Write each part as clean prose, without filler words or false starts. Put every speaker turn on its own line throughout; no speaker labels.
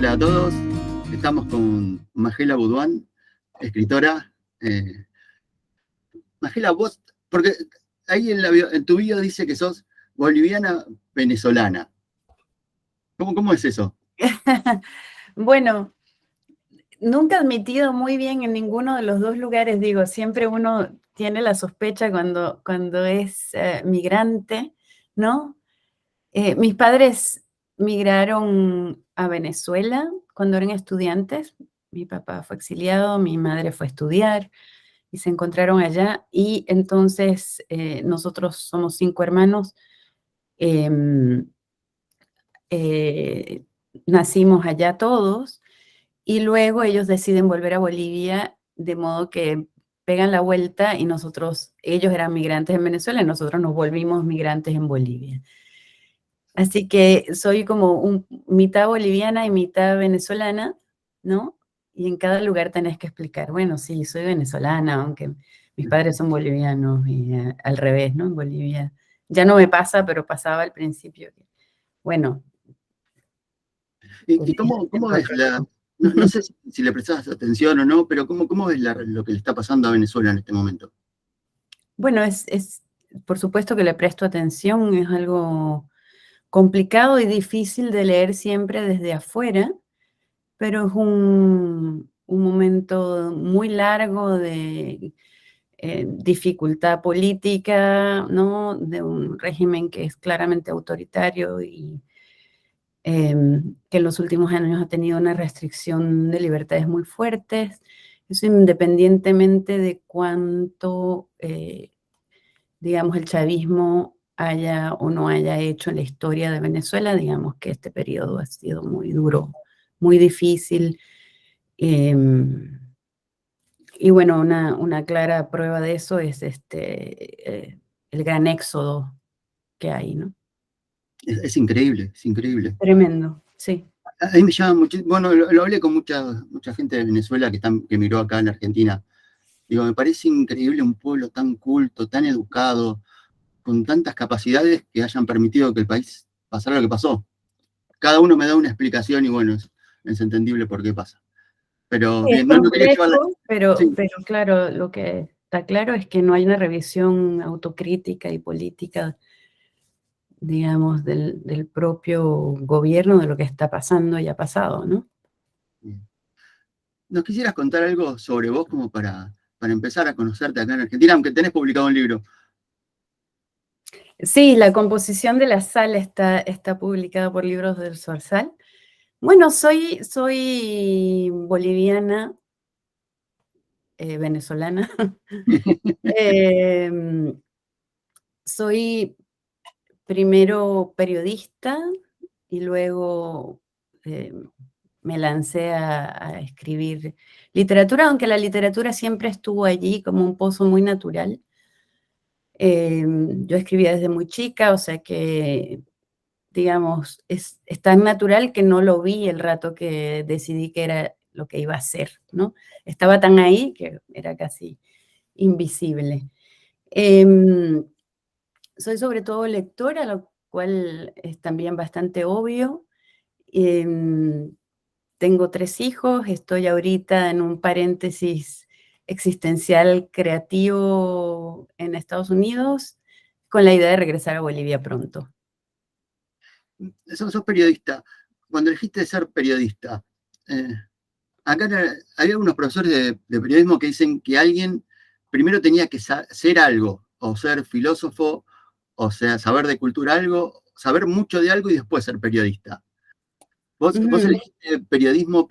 Hola a todos, estamos con Majela Buduán, escritora. Majela, vos, porque ahí en tu bio dice que sos boliviana venezolana. ¿Cómo es eso?
Bueno, nunca he admitido muy bien en ninguno de los dos lugares, digo, siempre uno tiene la sospecha cuando es migrante, ¿no? Mis padres migraron a Venezuela cuando eran estudiantes. Mi papá fue exiliado, mi madre fue a estudiar y se encontraron allá. Y entonces nosotros somos 5 hermanos. em, eh, Nacimos allá todos y luego ellos deciden volver a Bolivia, de modo que pegan la vuelta y ellos eran migrantes en Venezuela y nosotros nos volvimos migrantes en Bolivia. Así que soy como mitad boliviana y mitad venezolana, ¿no? Y en cada lugar tenés que explicar, bueno, sí, soy venezolana, aunque mis padres son bolivianos y al revés, ¿no? En Bolivia ya no me pasa, pero pasaba al principio. Bueno.
¿Y cómo ves no sé si le prestás atención o no, pero cómo ves lo que le está pasando a Venezuela en este momento?
Bueno, por supuesto que le presto atención, es algo complicado y difícil de leer siempre desde afuera, pero es un momento muy largo de dificultad política, ¿no? De un régimen que es claramente autoritario y que en los últimos años ha tenido una restricción de libertades muy fuertes. Eso independientemente de cuánto, digamos, el chavismo haya o no haya hecho en la historia de Venezuela, digamos que este periodo ha sido muy duro, muy difícil. Y bueno, una clara prueba de eso es el gran éxodo que hay, ¿no?
Es increíble, es increíble.
Tremendo, sí.
A mí me llama muchísimo, bueno, lo hablé con mucha gente de Venezuela que emigró acá en Argentina. Digo, me parece increíble un pueblo tan culto, tan educado, con tantas capacidades que hayan permitido que el país pasara lo que pasó. Cada uno me da una explicación y bueno, es entendible por qué pasa. Pero
Es
bien, no quería llevarla.
complejo, pero
Sí,
claro, lo que está claro es que no hay una revisión autocrítica y política, digamos, del propio gobierno de lo que está pasando y ha pasado, ¿no?
bien. ¿Nos quisieras contar algo sobre vos como para empezar a conocerte acá en Argentina, aunque tenés publicado un libro?
Sí, la composición de la sal está publicada por Libros del Zorzal. Bueno, soy boliviana, venezolana. Soy primero periodista y luego me lancé a escribir literatura, aunque la literatura siempre estuvo allí como un pozo muy natural. Yo escribía desde muy chica, o sea que, digamos, es tan natural que no lo vi el rato que decidí que era lo que iba a hacer, ¿no? Estaba tan ahí que era casi invisible. Soy sobre todo lectora, lo cual es también bastante obvio. Tengo 3 hijos, estoy ahorita en un paréntesis existencial creativo en Estados Unidos, con la idea de regresar a Bolivia pronto.
Sos periodista. Cuando elegiste ser periodista, acá hay algunos profesores de periodismo que dicen que alguien primero tenía que ser algo, o ser filósofo, o sea, saber de cultura algo, saber mucho de algo y después ser periodista. ¿Vos
Ujú.
elegiste periodismo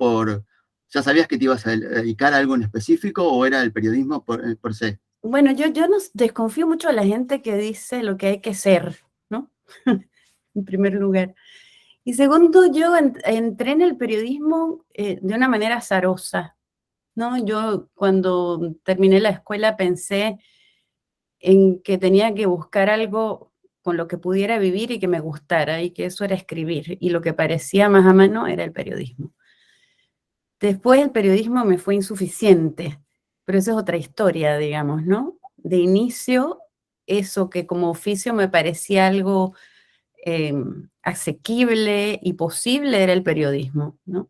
ya sabías que te ibas a dedicar a algo en específico o era el periodismo por sí?
Bueno, yo no desconfío mucho de la gente que dice lo que hay que ser, ¿no? En primer lugar. Y segundo, yo entré en el periodismo de una manera azarosa, ¿no? Yo cuando terminé la escuela pensé en que tenía que buscar algo con lo que pudiera vivir y que me gustara, y que eso era escribir, y lo que parecía más a mano era el periodismo. Después el periodismo me fue insuficiente, pero esa es otra historia, digamos, ¿no? De inicio, eso que como oficio me parecía algo asequible y posible era el periodismo, ¿no?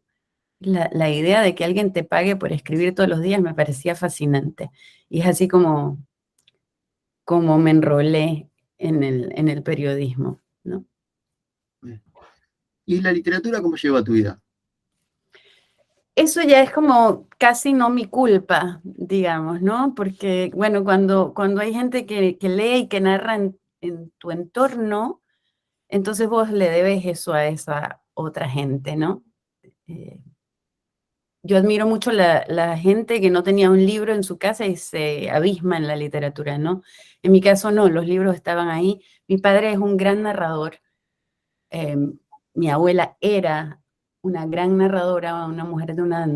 La idea de que alguien te pague por escribir todos los días me parecía fascinante. Y es así como me enrolé en el periodismo, ¿no?
¿Y la literatura cómo llegó a tu vida?
Eso ya es como casi no mi culpa, digamos, ¿no? Porque, bueno, cuando hay gente que lee y que narra en tu entorno, entonces vos le debes eso a esa otra gente, ¿no? Eh, yo admiro mucho la gente que no tenía un libro en su casa y se abisma en la literatura, ¿no? En mi caso no, los libros estaban ahí. Mi padre es un gran narrador. eh, Mi abuela era una gran narradora, una mujer de una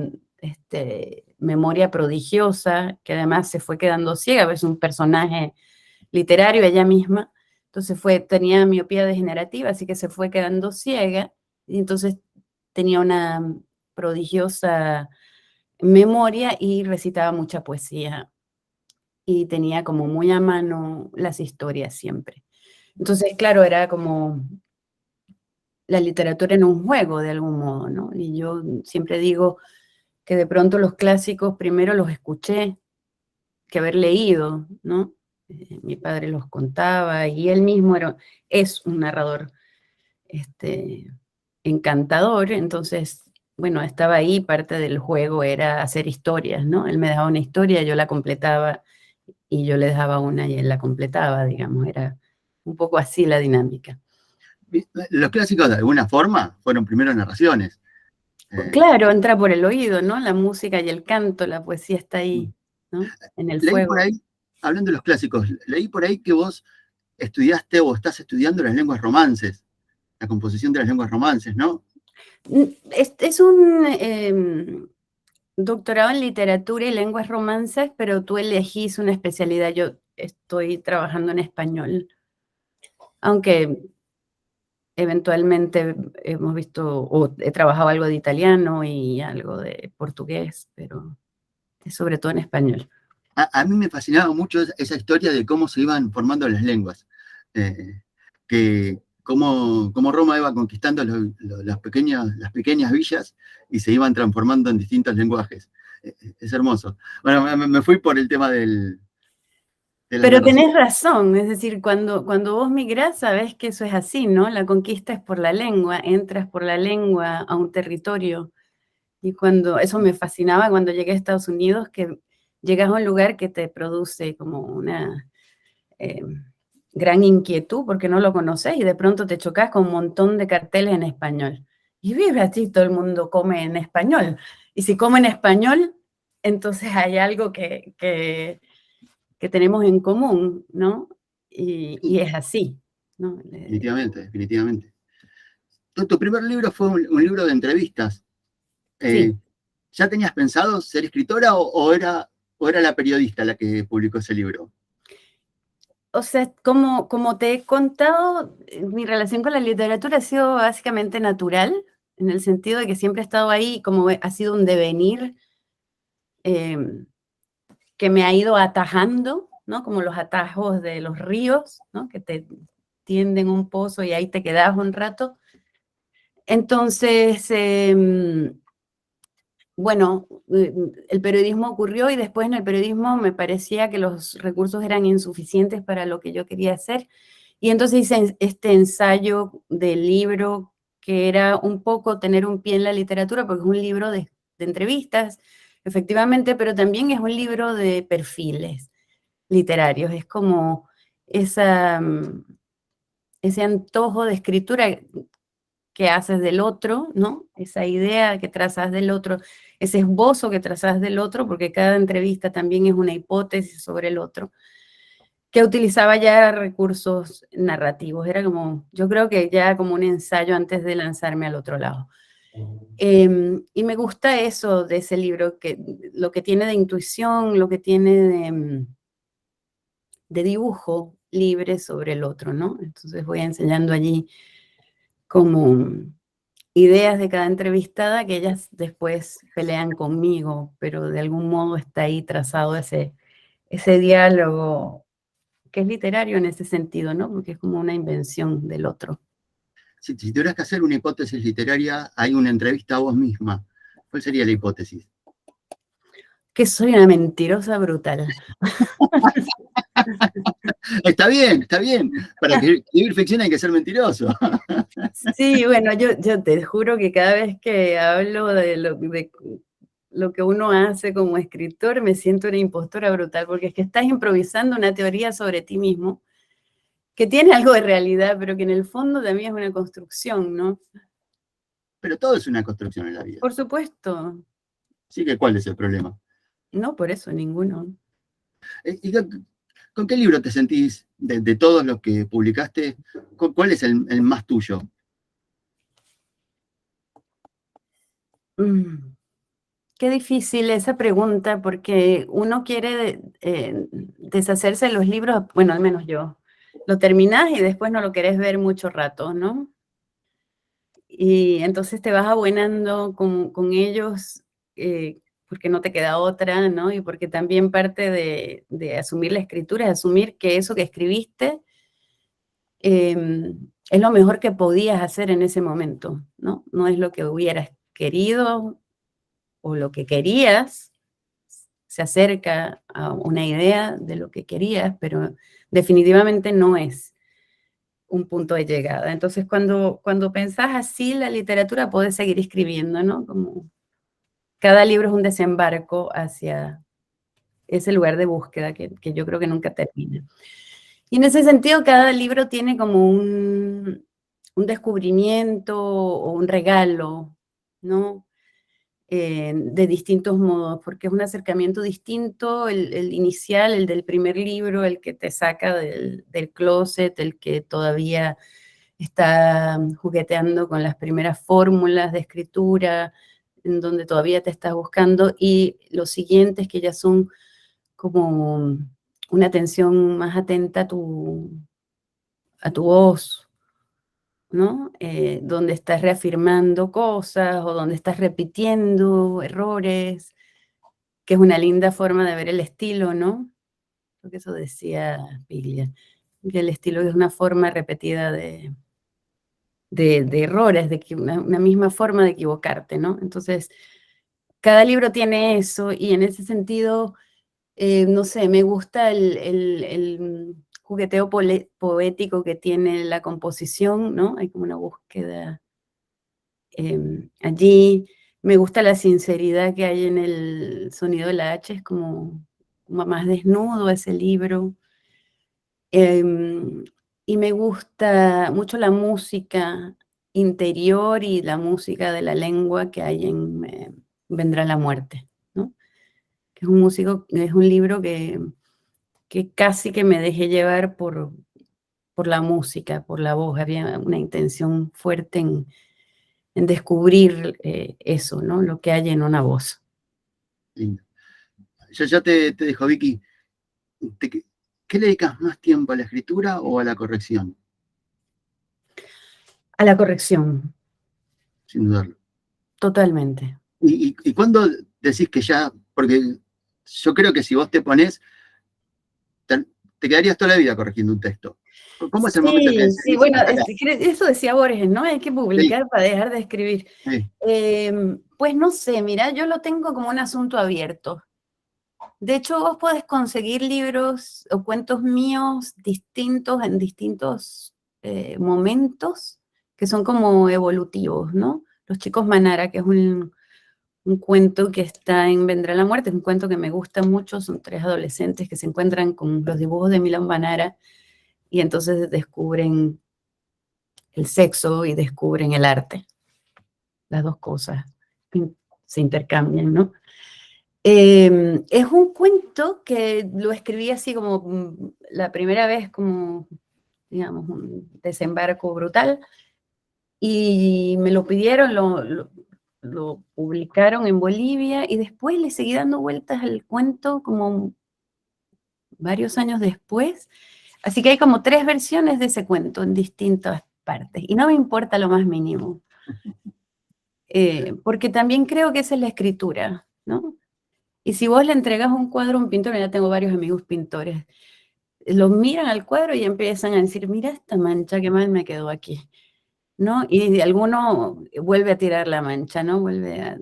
memoria prodigiosa, que además se fue quedando ciega, es un personaje literario ella misma. Entonces tenía miopía degenerativa, así que se fue quedando ciega, y entonces tenía una prodigiosa memoria y recitaba mucha poesía y tenía como muy a mano las historias siempre. Entonces, claro, era como la literatura en un juego de algún modo, ¿no? Y yo siempre digo que de pronto los clásicos primero los escuché que haber leído, ¿no? Mi padre los contaba y él mismo es un narrador este, encantador, entonces, bueno, estaba ahí, parte del juego era hacer historias, ¿no? Él me dejaba una historia, yo la completaba y yo le dejaba una y él la completaba, digamos, era un poco así la dinámica.
Los clásicos de alguna forma fueron primero narraciones. Eh,
Claro, entra por el oído, ¿no? La música y el canto, la poesía está ahí, ¿no? En el
Leí por
fuego.
ahí, hablando de los clásicos, leí por ahí que vos estudiaste o estás estudiando las lenguas romances, la composición de las lenguas romances, ¿no?
Es un doctorado en literatura y lenguas romances, pero tú elegís una especialidad. Yo estoy trabajando en español, aunque eventualmente hemos visto, o he trabajado algo de italiano y algo de portugués, pero es sobre todo en español.
A mí me fascinaba mucho esa historia de cómo se iban formando las lenguas, que cómo Roma iba conquistando las pequeñas villas y se iban transformando en distintos lenguajes. Es hermoso. Bueno, me fui por el tema de las
Pero
narraciones.
tenés razón, es decir, cuando vos migrás, sabés que eso es así, ¿no? La conquista es por la lengua, entras por la lengua a un territorio. Y eso me fascinaba cuando llegué a Estados Unidos, que llegas a un lugar que te produce como una eh, gran inquietud porque no lo conoces y de pronto te chocas con un montón de carteles en español. Y vive así, todo el mundo come en español. Y si come en español, entonces hay algo que tenemos en común, ¿no? Y es así, ¿no?
Definitivamente, definitivamente. Tu primer libro fue un libro de entrevistas. Eh,
Sí.
¿Ya tenías pensado ser escritora o era la periodista la que publicó ese libro?
O sea, como te he contado, mi relación con la literatura ha sido básicamente natural, en el sentido de que siempre he estado ahí, como ha sido un devenir eh, que me ha ido atajando, ¿no? Como los atajos de los ríos, ¿no? Que te tienden un pozo y ahí te quedas un rato. Entonces, bueno, el periodismo ocurrió y después en el periodismo me parecía que los recursos eran insuficientes para lo que yo quería hacer. Y entonces hice este ensayo del libro que era un poco tener un pie en la literatura, porque es un libro de entrevistas, efectivamente, pero también es un libro de perfiles literarios. Es como esa, ese antojo de escritura que haces del otro, ¿no? Esa idea que trazas del otro, ese esbozo que trazas del otro, porque cada entrevista también es una hipótesis sobre el otro, que utilizaba ya recursos narrativos. Era como, yo creo que ya como un ensayo antes de lanzarme al otro lado. Y me gusta eso de ese libro, que lo que tiene de intuición, lo que tiene de dibujo libre sobre el otro, ¿no? Entonces voy enseñando allí como ideas de cada entrevistada que ellas después pelean conmigo, pero de algún modo está ahí trazado ese diálogo que es literario en ese sentido, ¿no? Porque es como una invención del otro.
Si tuvieras que hacer una hipótesis literaria, hay una entrevista a vos misma. ¿Cuál sería la hipótesis?
Que soy una mentirosa brutal.
Está bien, está bien. Para escribir ficción hay que ser mentiroso.
Sí, bueno, yo te juro que cada vez que hablo de lo que uno hace como escritor, me siento una impostora brutal, porque es que estás improvisando una teoría sobre ti mismo, que tiene algo de realidad, pero que en el fondo también es una construcción, ¿no?
Pero todo es una construcción en la vida.
Por supuesto.
Así que, ¿cuál es el problema?
No, por eso, ninguno.
¿Y con qué libro te sentís, de todos los que publicaste, cuál es el más tuyo?
Qué difícil esa pregunta, porque uno quiere deshacerse de los libros, bueno, al menos yo. Lo terminás y después no lo querés ver mucho rato, ¿no? Y entonces te vas abuenando con ellos porque no te queda otra, ¿no? Y porque también parte de asumir la escritura es asumir que eso que escribiste es lo mejor que podías hacer en ese momento, ¿no? No es lo que hubieras querido o lo que querías, se acerca a una idea de lo que querías, pero definitivamente no es un punto de llegada. Entonces, cuando pensás así, la literatura puede seguir escribiendo, ¿no? Como cada libro es un desembarco hacia ese lugar de búsqueda que yo creo que nunca termina. Y en ese sentido, cada libro tiene como un descubrimiento o un regalo, ¿no? De distintos modos, porque es un acercamiento distinto, el inicial, el del primer libro, el que te saca del closet, el que todavía está jugueteando con las primeras fórmulas de escritura, en donde todavía te estás buscando, y los siguientes que ya son como una atención más atenta a tu voz, ¿no? Donde estás reafirmando cosas o donde estás repitiendo errores, que es una linda forma de ver el estilo, ¿no? Creo que eso decía Piglia, que el estilo es una forma repetida de errores, de que una misma forma de equivocarte, ¿no? Entonces, cada libro tiene eso y en ese sentido, no sé, me gusta el jugueteo poético que tiene la composición, ¿no? Hay como una búsqueda allí. Me gusta la sinceridad que hay en el sonido de la H, es como más desnudo ese libro. Em, y me gusta mucho la música interior y la música de la lengua que hay en Vendrá la muerte, ¿no? Que es un libro que casi que me dejé llevar por la música, por la voz. Había una intención fuerte en descubrir eso, ¿no? Lo que hay en una voz.
Lindo. Yo ya te dejo, Vicky. ¿Qué le dedicas más tiempo, a la escritura o a la corrección?
A la corrección,
Sin dudarlo.
totalmente.
¿Y cuándo decís que ya? Porque yo creo que si vos te pones, te quedarías toda la vida corrigiendo un texto. ¿Cómo es el momento que
Sí, sí,
decís,
bueno,
hasta acá?
eso decía Borges, ¿no? Hay que
Sí,
publicar para dejar de escribir.
sí,
Pues no sé, mira, yo lo tengo como un asunto abierto. De hecho, vos podés conseguir libros o cuentos míos distintos en distintos momentos que son como evolutivos, ¿no? Los chicos Manara, que es un cuento que está en Vendrá la muerte, es un cuento que me gusta mucho, son tres adolescentes que se encuentran con los dibujos de Milan Manara y entonces descubren el sexo y descubren el arte. Las dos cosas se intercambian, ¿no? Es un cuento que lo escribí así como la primera vez, como, digamos, un desembarco brutal, y me lo pidieron, lo publicaron en Bolivia, y después le seguí dando vueltas al cuento como varios años después, así que hay como tres versiones de ese cuento en distintas partes, y no me importa lo más mínimo, porque también creo que esa es la escritura, ¿no? Y si vos le entregas un cuadro a un pintor, ya tengo varios amigos pintores, los miran al cuadro y empiezan a decir, mira esta mancha, qué mal me quedó aquí, ¿no? Y alguno vuelve a tirar la mancha, ¿no? Vuelve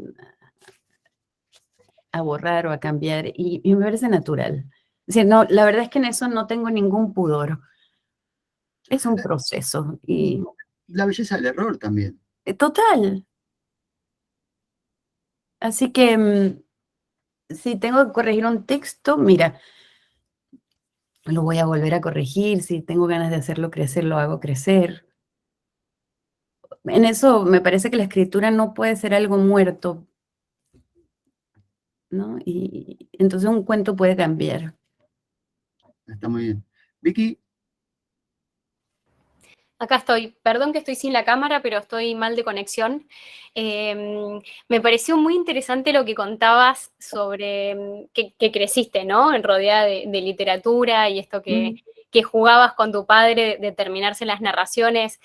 a borrar o a cambiar, y me parece natural. Es decir, no, la verdad es que en eso no tengo ningún pudor. Es un proceso y
La belleza del error también.
total. Así que si tengo que corregir un texto, mira, lo voy a volver a corregir. Si tengo ganas de hacerlo crecer, lo hago crecer. En eso me parece que la escritura no puede ser algo muerto, ¿no? Y entonces un cuento puede cambiar.
Está muy bien. Vicky,
Acá estoy. Perdón que estoy sin la cámara, pero estoy mal de conexión. Me pareció muy interesante lo que contabas sobre que creciste, ¿no? En rodeada de literatura y esto que jugabas con tu padre de terminarse las narraciones.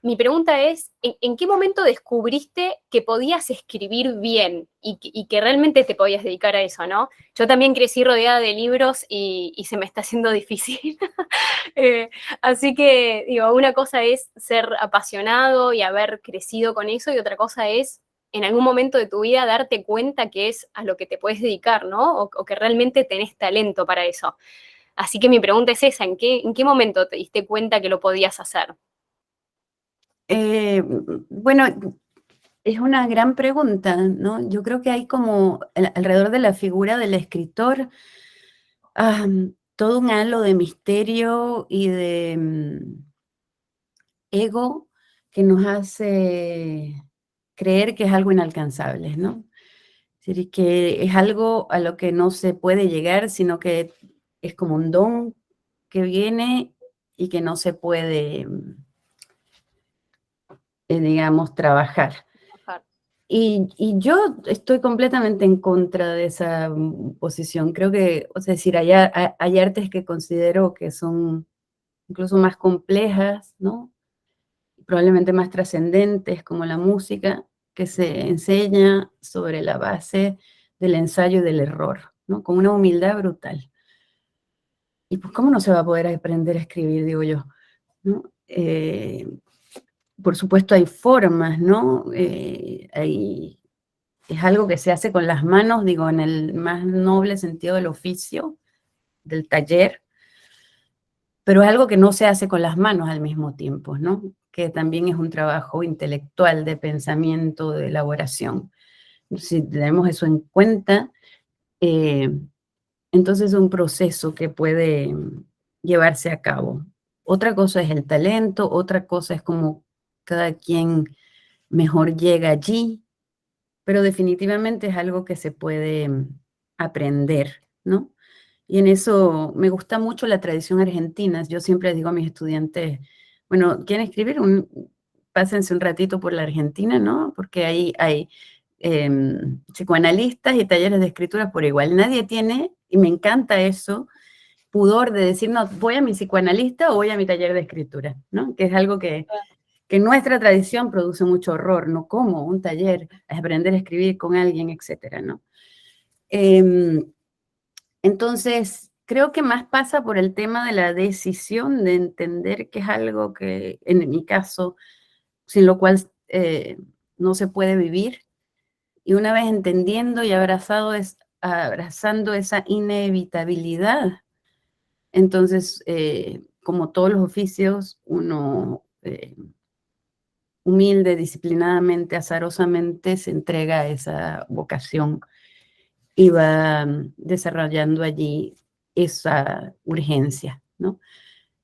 Mi pregunta es, ¿en qué momento descubriste que podías escribir bien y que realmente te podías dedicar a eso, ¿no? Yo también crecí rodeada de libros y se me está haciendo difícil. Así que, digo, una cosa es ser apasionado y haber crecido con eso, y otra cosa es, en algún momento de tu vida, darte cuenta que es a lo que te puedes dedicar, ¿no? O que realmente tenés talento para eso. Así que mi pregunta es esa, ¿en qué momento te diste cuenta que lo podías hacer?
Bueno, es una gran pregunta, ¿no? Yo creo que hay como alrededor de la figura del escritor todo un halo de misterio y de ego que nos hace creer que es algo inalcanzable, ¿no? Es decir, que es algo a lo que no se puede llegar, sino que es como un don que viene y que no se puede, digamos, trabajar. Y yo estoy completamente en contra de esa posición. Creo que, o sea, es decir, hay artes que considero que son incluso más complejas, ¿no? Probablemente más trascendentes, como la música, que se enseña sobre la base del ensayo y del error, ¿no? Con una humildad brutal. Y pues, ¿cómo no se va a poder aprender a escribir, digo yo, ¿no? Por supuesto hay formas, ¿no? Es algo que se hace con las manos, digo, en el más noble sentido del oficio, del taller, pero es algo que no se hace con las manos al mismo tiempo, ¿no? Que también es un trabajo intelectual, de pensamiento, de elaboración. Si tenemos eso en cuenta, entonces es un proceso que puede llevarse a cabo. Otra cosa es el talento, otra cosa es como cada quien mejor llega allí, pero definitivamente es algo que se puede aprender, ¿no? Y en eso me gusta mucho la tradición argentina. Yo siempre digo a mis estudiantes, bueno, ¿quieren escribir? Pásense un ratito por la Argentina, ¿no? Porque ahí hay psicoanalistas y talleres de escritura por igual. Nadie tiene, y me encanta eso, pudor de decir, no, voy a mi psicoanalista o voy a mi taller de escritura, ¿no? Que es algo que nuestra tradición produce mucho horror, ¿no? Como un taller, aprender a escribir con alguien, etcétera, ¿no? Entonces, creo que más pasa por el tema de la decisión de entender que es algo que, en mi caso, sin lo cual no se puede vivir. Y una vez entendiendo y abrazando esa inevitabilidad, entonces, como todos los oficios, uno humilde, disciplinadamente, azarosamente, se entrega a esa vocación y va desarrollando allí esa urgencia, ¿no?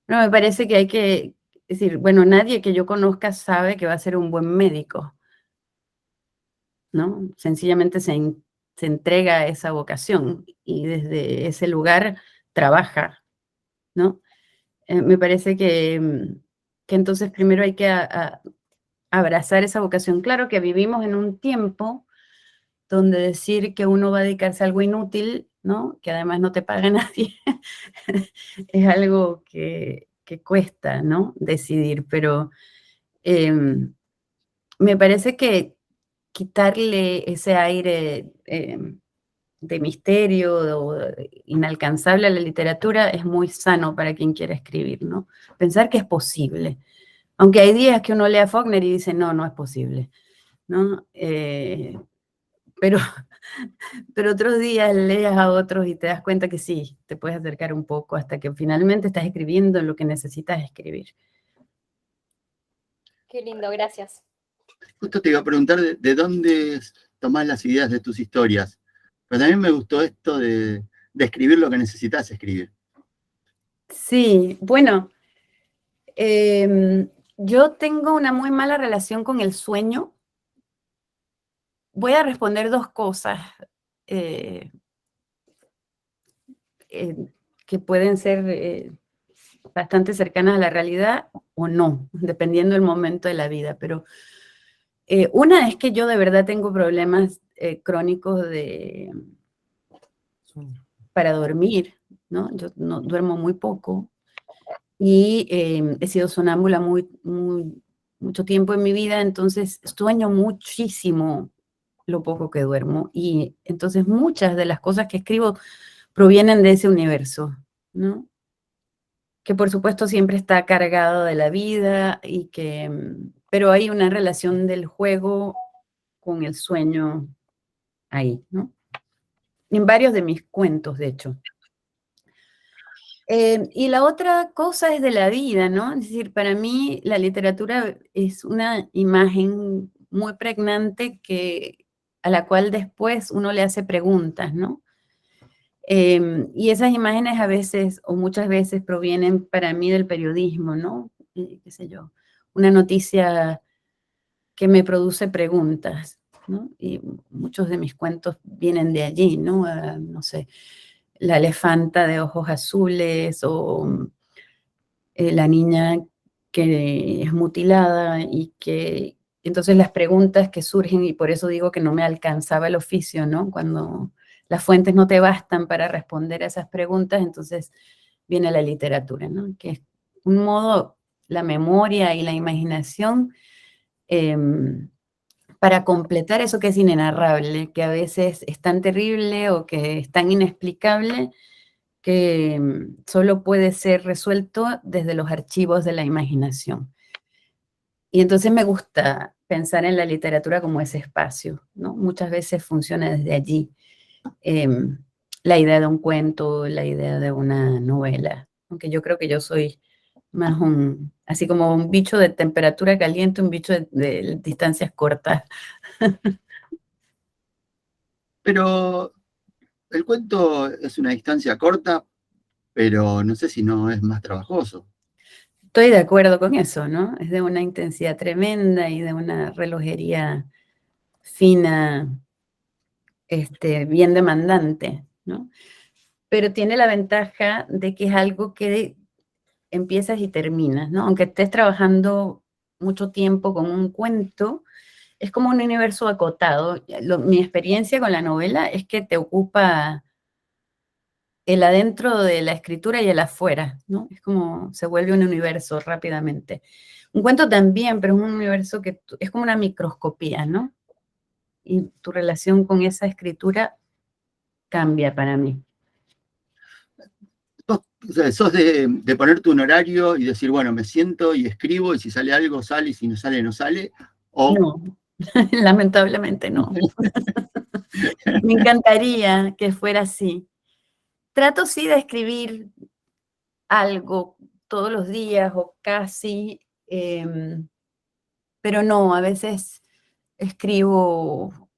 Pero me parece que hay que, es decir, bueno, nadie que yo conozca sabe que va a ser un buen médico, ¿no? Sencillamente se entrega a esa vocación y desde ese lugar trabaja, ¿no? Me parece que entonces primero hay que abrazar esa vocación. Claro que vivimos en un tiempo donde decir que uno va a dedicarse a algo inútil, ¿no? Que además no te paga nadie, es algo que cuesta, ¿no? Decidir, pero me parece que quitarle ese aire de misterio o inalcanzable a la literatura es muy sano para quien quiera escribir, ¿no? Pensar que es posible. Aunque hay días que uno lee a Faulkner y dice, no, no es posible, ¿no? pero, pero otros días lees a otros y te das cuenta que sí, te puedes acercar un poco hasta que finalmente estás escribiendo lo que necesitas escribir.
Qué lindo, gracias.
Justo te iba a preguntar de dónde tomás las ideas de tus historias, pero también me gustó esto de escribir lo que necesitas escribir.
Sí, bueno, yo tengo una muy mala relación con el sueño. Voy a responder dos cosas eh, eh, que pueden ser bastante cercanas a la realidad o no, dependiendo del momento de la vida. Pero una es que yo de verdad tengo problemas crónicos para dormir, ¿no? Yo no duermo muy poco y he sido sonámbula mucho tiempo en mi vida, entonces sueño muchísimo lo poco que duermo y entonces muchas de las cosas que escribo provienen de ese universo, ¿no? Que por supuesto siempre está cargado de la vida y pero hay una relación del juego con el sueño ahí, ¿no? En varios de mis cuentos, de hecho. Y la otra cosa es de la vida, ¿no? Es decir, para mí la literatura es una imagen muy pregnante a la cual después uno le hace preguntas, ¿no? Y esas imágenes a veces o muchas veces provienen para mí del periodismo, ¿no? Qué sé yo, una noticia que me produce preguntas, ¿no? Y muchos de mis cuentos vienen de allí, ¿no? No sé, la elefanta de ojos azules o la niña que es mutilada y que entonces las preguntas que surgen, y por eso digo que no me alcanzaba el oficio, ¿no? Cuando las fuentes no te bastan para responder a esas preguntas, entonces viene la literatura, ¿no? Que es un modo, la memoria y la imaginación para completar eso que es inenarrable, que a veces es tan terrible o que es tan inexplicable que solo puede ser resuelto desde los archivos de la imaginación. Y entonces me gusta pensar en la literatura como ese espacio, ¿no? Muchas veces funciona desde allí la idea de un cuento, la idea de una novela, aunque yo creo que yo soy más así como un bicho de temperatura caliente, un bicho de distancias cortas.
Pero el cuento es una distancia corta, pero no sé si no es más trabajoso.
Estoy de acuerdo con eso, ¿no? Es de una intensidad tremenda y de una relojería fina, bien demandante, ¿no? Pero tiene la ventaja de que es algo que empiezas y terminas, ¿no? Aunque estés trabajando mucho tiempo con un cuento, es como un universo acotado. Mi experiencia con la novela es que te ocupa el adentro de la escritura y el afuera, ¿no? Es como se vuelve un universo rápidamente. Un cuento también, pero es un universo que es como una microscopía, ¿no? Y tu relación con esa escritura cambia para mí.
Sos de ponerte un horario y decir, bueno, me siento y escribo, y si sale algo, sale, y si no sale, no sale. O
No, lamentablemente no. Me encantaría que fuera así. Trato sí de escribir algo todos los días o casi, pero no, a veces escribo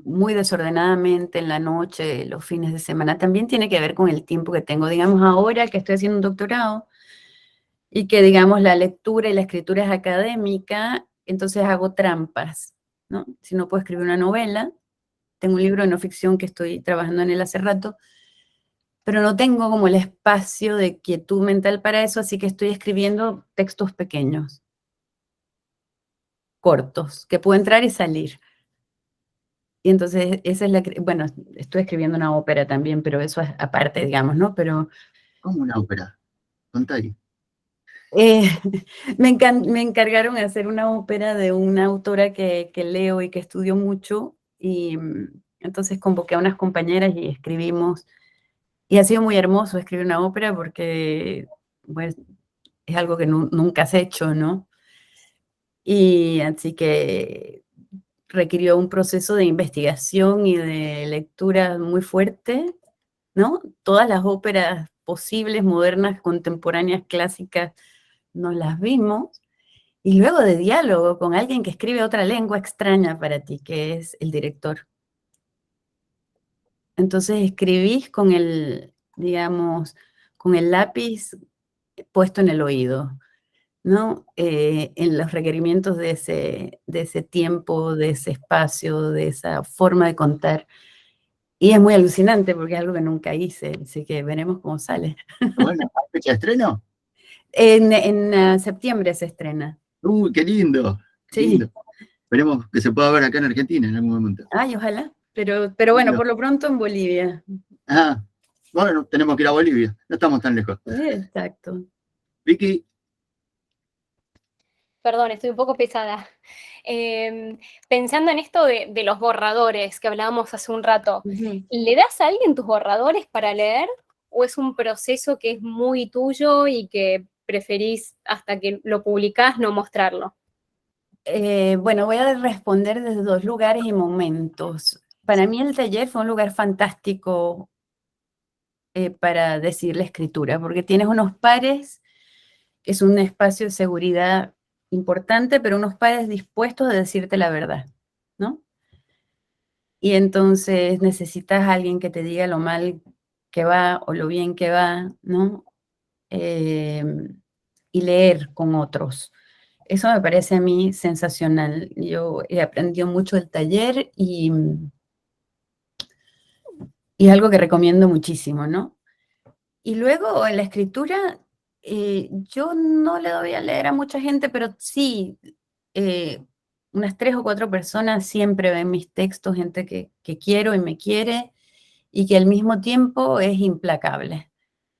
muy desordenadamente en la noche, los fines de semana. También tiene que ver con el tiempo que tengo. Digamos, ahora que estoy haciendo un doctorado y que, digamos, la lectura y la escritura es académica, entonces hago trampas, ¿no? Si no puedo escribir una novela, tengo un libro de no ficción que estoy trabajando en él hace rato, pero no tengo como el espacio de quietud mental para eso, así que estoy escribiendo textos pequeños, cortos, que puedo entrar y salir. Y entonces esa es bueno, estoy escribiendo una ópera también, pero eso es aparte, digamos, ¿no? Pero
como una ópera. Contá ahí.
eh, me encargaron de hacer una ópera de una autora que leo y que estudio mucho, y entonces convoqué a unas compañeras y escribimos, y ha sido muy hermoso escribir una ópera porque, pues, es algo que nunca has hecho, ¿no? Y así que requirió un proceso de investigación y de lectura muy fuerte, ¿no? Todas las óperas posibles, modernas, contemporáneas, clásicas, nos las vimos. Y luego de diálogo con alguien que escribe otra lengua extraña para ti, que es el director. Entonces escribís con el, digamos, con el lápiz puesto en el oído, ¿no? En los requerimientos de ese tiempo, de ese espacio, de esa forma de contar. Y es muy alucinante porque es algo que nunca hice, así que veremos cómo sale.
Bueno, ¿hay fecha de estreno?
En septiembre se estrena.
Uy, qué lindo, qué
Sí.
lindo. Esperemos que se pueda ver acá en Argentina en algún momento.
Ay, ojalá. Pero bueno,
Lindo.
por lo pronto en Bolivia.
Ah, bueno, tenemos que ir a Bolivia, no estamos tan lejos.
Exacto.
Vicky,
Perdón, estoy un poco pesada. Pensando en esto de los borradores que hablábamos hace un rato,
Ujú.
¿le das a alguien tus borradores para leer o es un proceso que es muy tuyo y que preferís hasta que lo publicás no mostrarlo?
Bueno, voy a responder desde dos lugares y momentos. Para mí el taller fue un lugar fantástico para decir la escritura, porque tienes unos pares, que es un espacio de seguridad importante, pero unos pares dispuestos a decirte la verdad, ¿no? Y entonces necesitas a alguien que te diga lo mal que va o lo bien que va, ¿no? Eh, y leer con otros. Eso me parece a mí sensacional. Yo he aprendido mucho del taller y es algo que recomiendo muchísimo, ¿no? Y luego en la escritura, yo no le doy a leer a mucha gente, pero sí, eh, unas 3 o 4 personas siempre ven mis textos, gente que quiero y me quiere y que al mismo tiempo es implacable,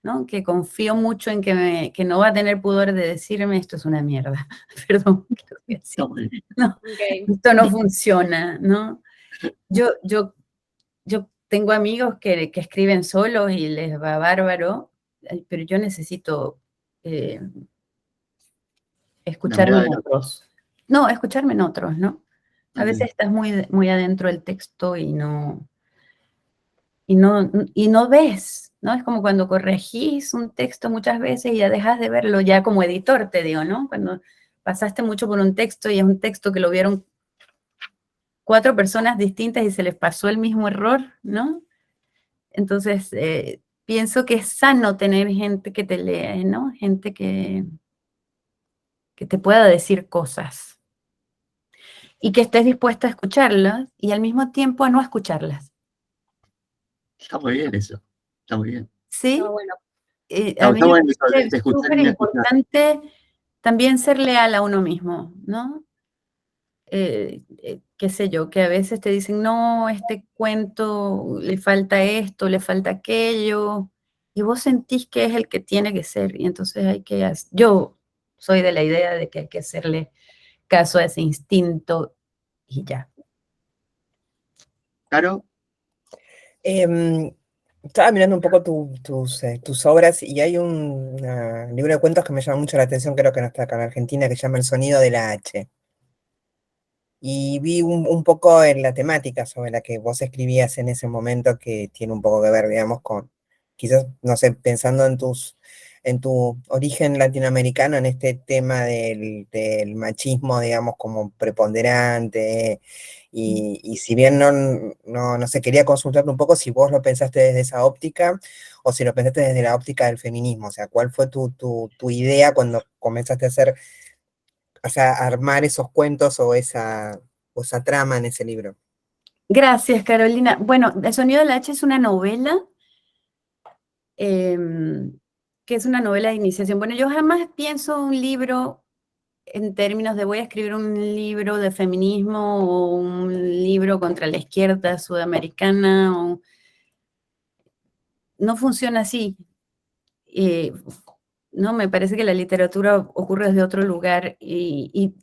¿no? Que confío mucho en que no va a tener pudor de decirme esto es una mierda. Perdón, creo que sí. No,
Okay.
esto no funciona, ¿no? Yo, yo, yo tengo amigos que escriben solos y les va bárbaro, pero yo necesito eh,
la
escucharme
mirada
en
del otro.
otros. No, escucharme en otros, ¿no? A veces
Entiendo.
estás muy, muy adentro del texto y no ves, ¿no? Es como cuando corregís un texto muchas veces y ya dejas de verlo ya como editor, te digo, ¿no? Cuando pasaste mucho por un texto y es un texto que lo vieron 4 personas distintas y se les pasó el mismo error, ¿no? Entonces, pienso que es sano tener gente que te lea, ¿no? Gente que te pueda decir cosas y que estés dispuesta a escucharlas y al mismo tiempo a no escucharlas,
Está muy bien eso, está muy bien.
¿sí?
No, bueno,
A
Está
mí me
bueno eso
parece
de escuchar y
súper
no escuchar.
importante también ser leal a uno mismo, ¿no? Qué sé yo, que a veces te dicen, no, este cuento le falta esto, le falta aquello, y vos sentís que es el que tiene que ser, y entonces yo soy de la idea de que hay que hacerle caso a ese instinto y ya.
Caro,
Em, Estaba mirando un poco tus obras y hay un libro de cuentos que me llama mucho la atención, creo que no está acá en Argentina, que se llama El sonido de la H. Y vi un poco en la temática sobre la que vos escribías en ese momento que tiene un poco que ver, digamos, con, quizás, no sé, pensando en tu origen latinoamericano, en este tema del machismo, digamos, como preponderante. Y si bien no sé, quería consultarte un poco si vos lo pensaste desde esa óptica o si lo pensaste desde la óptica del feminismo. O sea, ¿cuál fue tu idea cuando comenzaste a hacer, o sea, armar esos cuentos o esa trama en ese libro?
Gracias, Carolina. Bueno, El sonido de la H es una novela, em, que es una novela de iniciación. Bueno, yo jamás pienso un libro en términos de voy a escribir un libro de feminismo o un libro contra la izquierda sudamericana. No funciona así. Eh, no, me parece que la literatura ocurre desde otro lugar y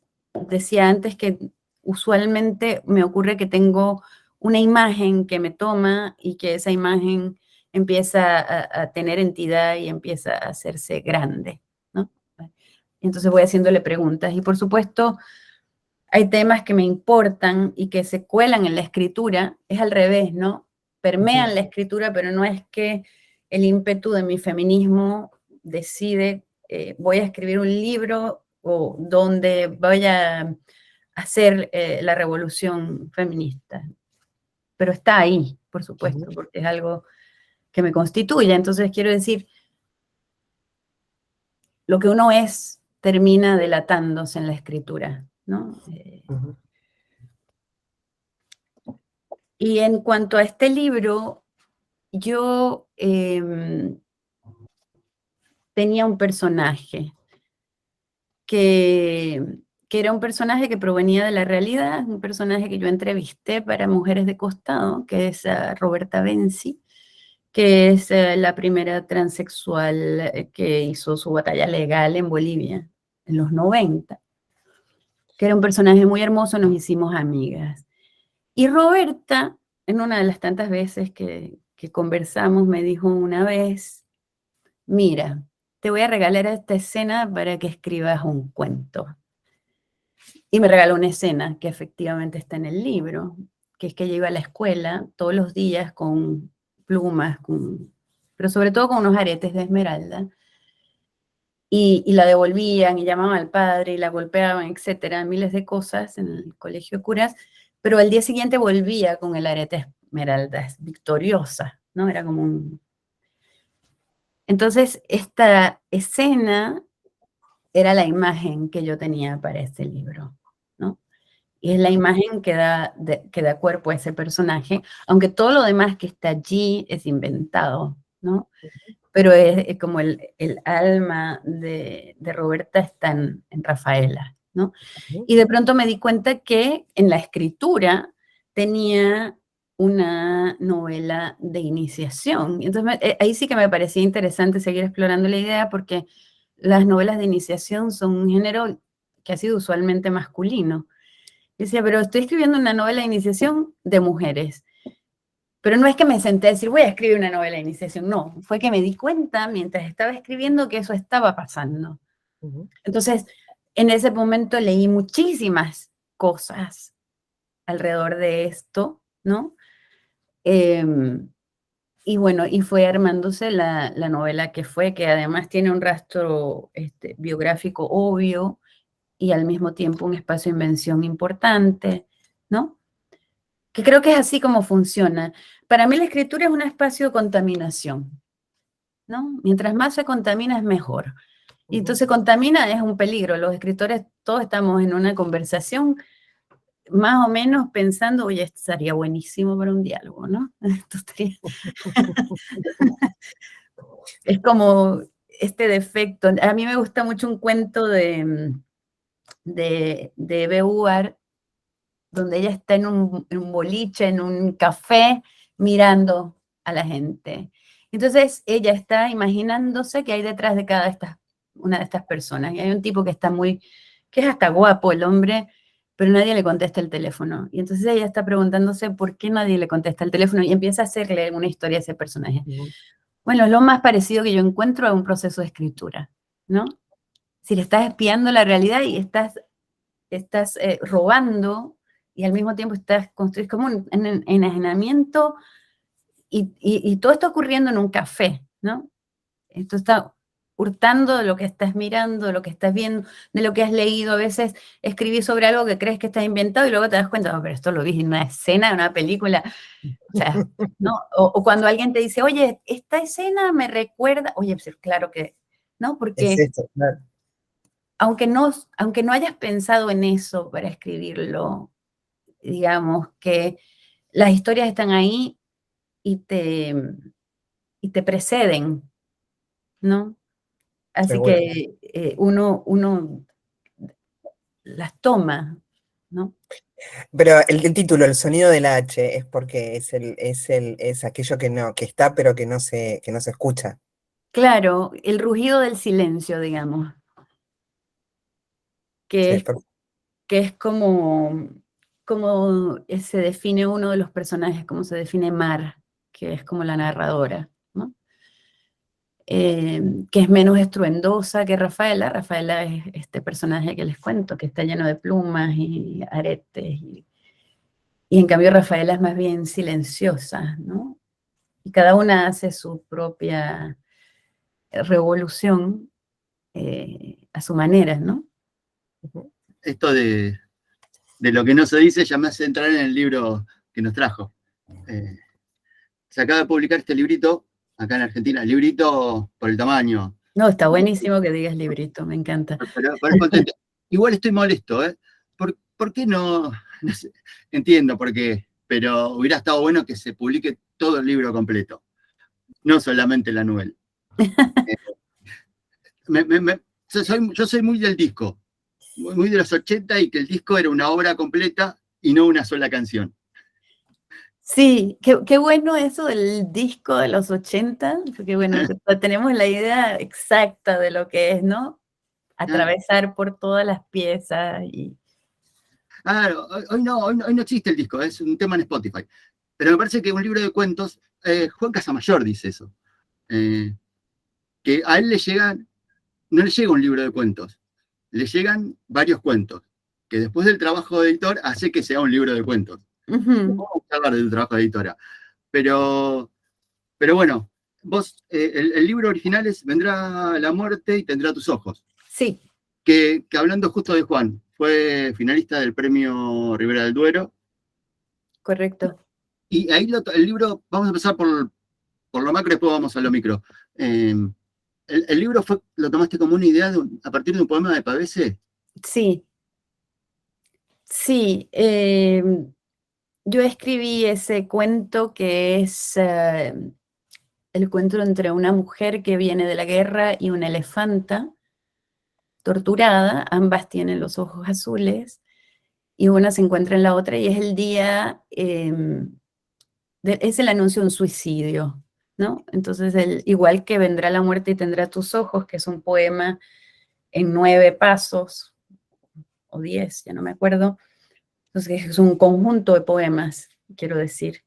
decía antes que usualmente me ocurre que tengo una imagen que me toma y que esa imagen empieza a tener entidad y empieza a hacerse grande, ¿no? Entonces voy haciéndole preguntas y por supuesto hay temas que me importan y que se cuelan en la escritura, es al revés, ¿no? Permean la escritura, pero no es que el ímpetu de mi feminismo decide, voy a escribir un libro o donde voy a hacer la revolución feminista. Pero está ahí, por supuesto, porque es algo que me constituye. Entonces, quiero decir, lo que uno es termina delatándose en la escritura, ¿no? Y en cuanto a este libro, yo tenía un personaje que era un personaje que provenía de la realidad, un personaje que yo entrevisté para Mujeres de Costado, que es Roberta Benzi, que es la primera transexual que hizo su batalla legal en Bolivia en los 90, que era un personaje muy hermoso, nos hicimos amigas. Y Roberta, en una de las tantas veces que conversamos, me dijo una vez, mira, te voy a regalar esta escena para que escribas un cuento. Y me regaló una escena que efectivamente está en el libro, que es que ella iba a la escuela todos los días con plumas, pero sobre todo con unos aretes de esmeralda, y la devolvían y llamaban al padre y la golpeaban, etcétera, miles de cosas en el colegio de curas, pero al día siguiente volvía con el arete de esmeralda, victoriosa, ¿no? Era como un... Entonces, esta escena era la imagen que yo tenía para este libro, ¿no? Y es la imagen que da cuerpo a ese personaje, aunque todo lo demás que está allí es inventado, ¿no? Pero es como el alma de Roberta está en Rafaela, ¿no? Y de pronto me di cuenta que en la escritura tenía una novela de iniciación. Entonces ahí sí que me parecía interesante seguir explorando la idea porque las novelas de iniciación son un género que ha sido usualmente masculino. Y decía, pero estoy escribiendo una novela de iniciación de mujeres. Pero no es que me senté a decir, voy a escribir una novela de iniciación. No, fue que me di cuenta mientras estaba escribiendo que eso estaba pasando. Entonces, en ese momento leí muchísimas cosas alrededor de esto, ¿no? Y bueno, y fue armándose la novela que fue, que además tiene un rastro biográfico obvio y al mismo tiempo un espacio de invención importante, ¿no? Que creo que es así como funciona. Para mí la escritura es un espacio de contaminación, ¿no? Mientras más se contamina es mejor. Y entonces contamina es un peligro. Los escritores todos estamos en una conversación más o menos pensando, oye, esto estaría buenísimo para un diálogo, ¿no? Esto estaría... Es como este defecto. A mí me gusta mucho un cuento de Beauvoir, donde ella está en un boliche, en un café, mirando a la gente. Entonces ella está imaginándose que hay detrás de una de estas personas. Y hay un tipo que que es hasta guapo el hombre, pero nadie le contesta el teléfono. Y entonces ella está preguntándose por qué nadie le contesta el teléfono y empieza a hacerle una historia a ese personaje. Bueno, lo más parecido que yo encuentro es un proceso de escritura, ¿no? Si le estás espiando la realidad y estás robando y al mismo tiempo estás construyendo como un enajenamiento y todo está ocurriendo en un café, ¿no? Esto está hurtando de lo que estás mirando, de lo que estás viendo, de lo que has leído. A veces escribís sobre algo que crees que está inventado y luego te das cuenta, oh, pero esto lo vi en una escena, en una película. O sea, ¿no? O cuando alguien te dice, oye, esta escena me recuerda, oye, pues claro que, ¿no? Porque
Es esto, claro.
aunque no hayas pensado en eso para escribirlo, digamos que las historias están ahí y te preceden, ¿no? Así
Seguro.
que uno las toma, ¿no?
Pero el título, El sonido de la H, es porque es aquello que está, pero que no se escucha.
Claro, el rugido del silencio, digamos,
Sí,
que
es
es, que es como se define uno de los personajes, como se define Mar, que es como la narradora, ¿no? que es menos estruendosa que Rafaela. Rafaela es este personaje que les cuento, que está lleno de plumas y aretes, y en cambio Rafaela es más bien silenciosa, ¿no? Y cada una hace su propia revolución a su manera, ¿no?
Esto de lo que no se dice ya me hace entrar en el libro que nos trajo. Se acaba de publicar este librito, acá en Argentina, librito por el tamaño.
No, está buenísimo que digas librito, me encanta.
Pero es contento. Igual estoy molesto, ¿eh? ¿Por qué no? No sé, entiendo por qué, pero hubiera estado bueno que se publique todo el libro completo, no solamente la novela. Yo soy muy del disco, muy de los 80, y que el disco era una obra completa y no una sola canción.
Sí, qué bueno eso del disco de los 80, porque bueno, tenemos la idea exacta de lo que es, ¿no? Atravesar por todas las piezas y...
Hoy no existe el disco, es un tema en Spotify. Pero me parece que un libro de cuentos, Juan Casamayor dice eso, que a él no le llega un libro de cuentos, le llegan varios cuentos, que después del trabajo de editor hace que sea un libro de cuentos. No vamos a hablar del trabajo de editora, pero bueno, vos, el libro original es Vendrá la muerte y tendrá tus ojos.
Sí.
Que hablando justo de Juan, fue finalista del premio Ribera del Duero.
Correcto.
Y ahí el libro, vamos a empezar por lo macro, después vamos a lo micro. El libro lo tomaste como una idea a partir de un poema de Pavese.
Sí. Sí. Yo escribí ese cuento que es el cuento entre una mujer que viene de la guerra y una elefanta torturada. Ambas tienen los ojos azules y una se encuentra en la otra, y es el día, es el anuncio de un suicidio, ¿no? Entonces, igual que Vendrá la muerte y tendrá tus ojos, que es un poema en 9 pasos, o 10, ya no me acuerdo. Entonces, es un conjunto de poemas, quiero decir,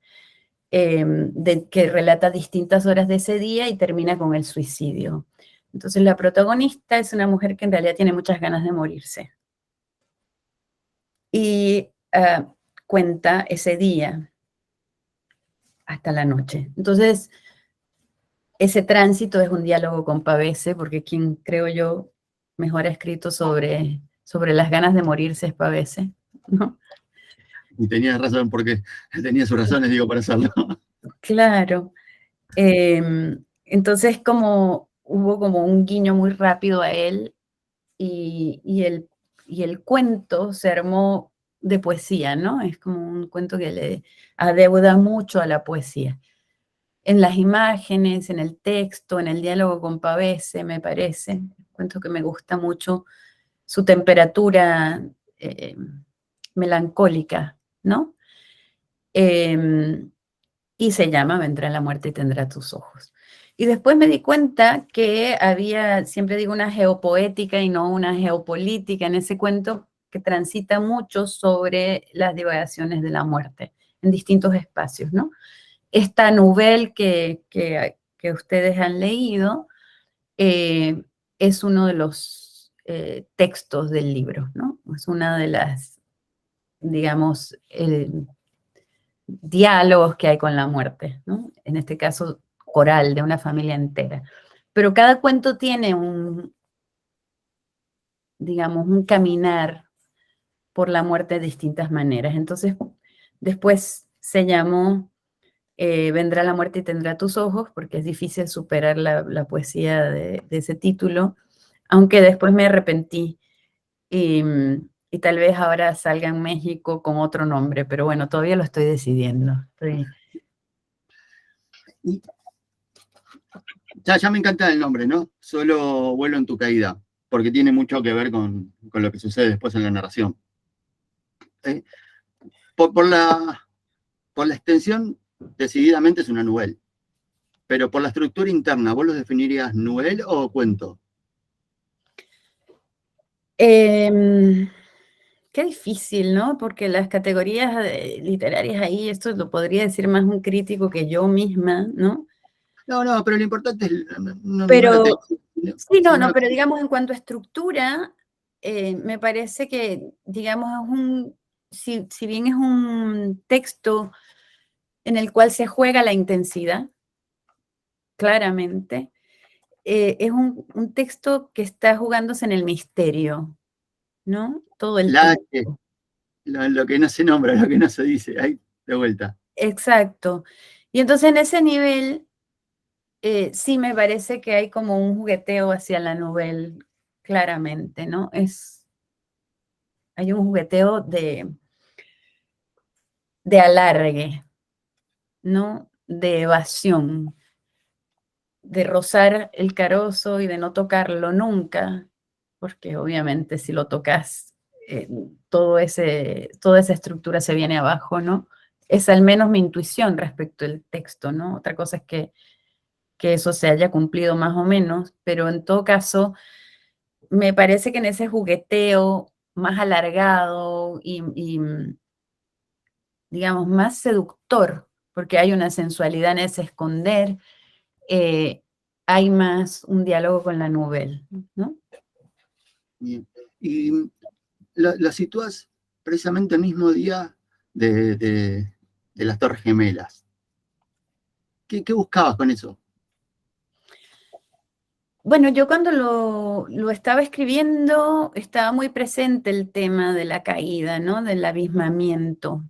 que relata distintas horas de ese día y termina con el suicidio. Entonces, la protagonista es una mujer que en realidad tiene muchas ganas de morirse. Y cuenta ese día hasta la noche. Entonces, ese tránsito es un diálogo con Pavese, porque quien, creo yo, mejor ha escrito sobre las ganas de morirse es Pavese, ¿no?
Y tenías razón, porque tenía sus razones, digo, para hacerlo.
Claro. Entonces, hubo como un guiño muy rápido a él, y el cuento se armó de poesía, ¿no? Es como un cuento que le adeuda mucho a la poesía. En las imágenes, en el texto, en el diálogo con Pavese, me parece. Un cuento que me gusta mucho, su temperatura melancólica, ¿no? Y se llama Vendrá la muerte y tendrá tus ojos. Y después me di cuenta que había, siempre digo, una geopoética y no una geopolítica en ese cuento, que transita mucho sobre las divagaciones de la muerte en distintos espacios, ¿no? Esta novela que ustedes han leído es uno de los textos del libro, ¿no? Es una de las, digamos, diálogos que hay con la muerte, ¿no? En este caso, coral, de una familia entera. Pero cada cuento tiene digamos, un caminar por la muerte de distintas maneras. Entonces, después se llamó Vendrá la muerte y tendrá tus ojos, porque es difícil superar la poesía de ese título, aunque después me arrepentí. Y tal vez ahora salga en México con otro nombre, pero bueno, todavía lo estoy decidiendo.
Ya me encanta el nombre, ¿no? Solo vuelo en tu caída, porque tiene mucho que ver con lo que sucede después en la narración. Por la extensión, decididamente es una novela, pero por la estructura interna, ¿vos los definirías novela o cuento?
Qué difícil, ¿no? Porque las categorías literarias ahí, esto lo podría decir más un crítico que yo misma, ¿no?
No, pero lo importante es
Pero,
la textura.
sí, no, pero digamos en cuanto a estructura, me parece que, digamos, si bien es un texto en el cual se juega la intensidad, claramente, es un texto que está jugándose en el misterio, ¿no? Todo el
La H,
tiempo.
lo que no se nombra, lo que no se dice, ahí de vuelta.
Exacto. Y entonces en ese nivel, sí me parece que hay como un jugueteo hacia la novela, claramente, ¿no? Hay un jugueteo de alargue, ¿no? De evasión, de rozar el carozo y de no tocarlo nunca, porque obviamente si lo tocas, toda esa estructura se viene abajo, ¿no? Es al menos mi intuición respecto al texto, ¿no? Otra cosa es que eso se haya cumplido más o menos, pero en todo caso, me parece que en ese jugueteo más alargado y digamos, más seductor, porque hay una sensualidad en ese esconder, eh, hay más un diálogo con la novela, ¿no?
Bien. Y lo sitúas precisamente el mismo día de las Torres Gemelas. ¿Qué buscabas con eso?
Bueno, yo cuando lo estaba escribiendo, estaba muy presente el tema de la caída, ¿no? Del abismamiento,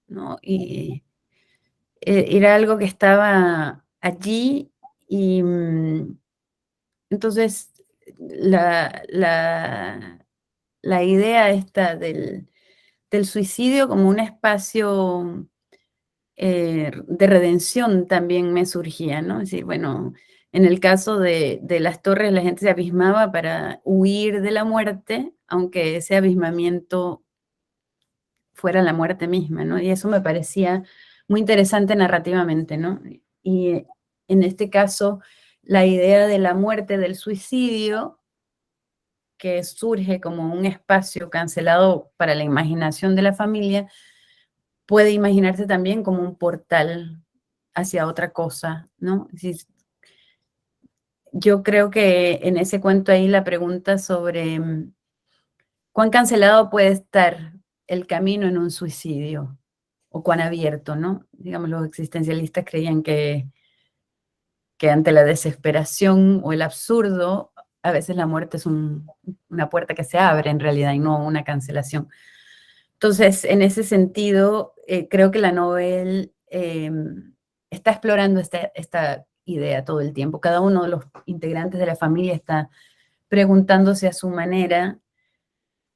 ¿no? Y era algo que estaba allí y entonces la idea esta del suicidio como un espacio de redención también me surgía, ¿no? Es decir, bueno, en el caso de las torres la gente se abismaba para huir de la muerte, aunque ese abismamiento fuera la muerte misma, ¿no? Y eso me parecía muy interesante narrativamente, ¿no? Y en este caso, la idea de la muerte, del suicidio, que surge como un espacio cancelado para la imaginación de la familia, puede imaginarse también como un portal hacia otra cosa, ¿no? Es decir, yo creo que en ese cuento ahí la pregunta sobre cuán cancelado puede estar el camino en un suicidio o cuán abierto, ¿no? Digamos, los existencialistas creían que ante la desesperación o el absurdo, a veces la muerte es una puerta que se abre en realidad y no una cancelación. Entonces, en ese sentido, creo que la novela está explorando esta idea todo el tiempo. Cada uno de los integrantes de la familia está preguntándose a su manera,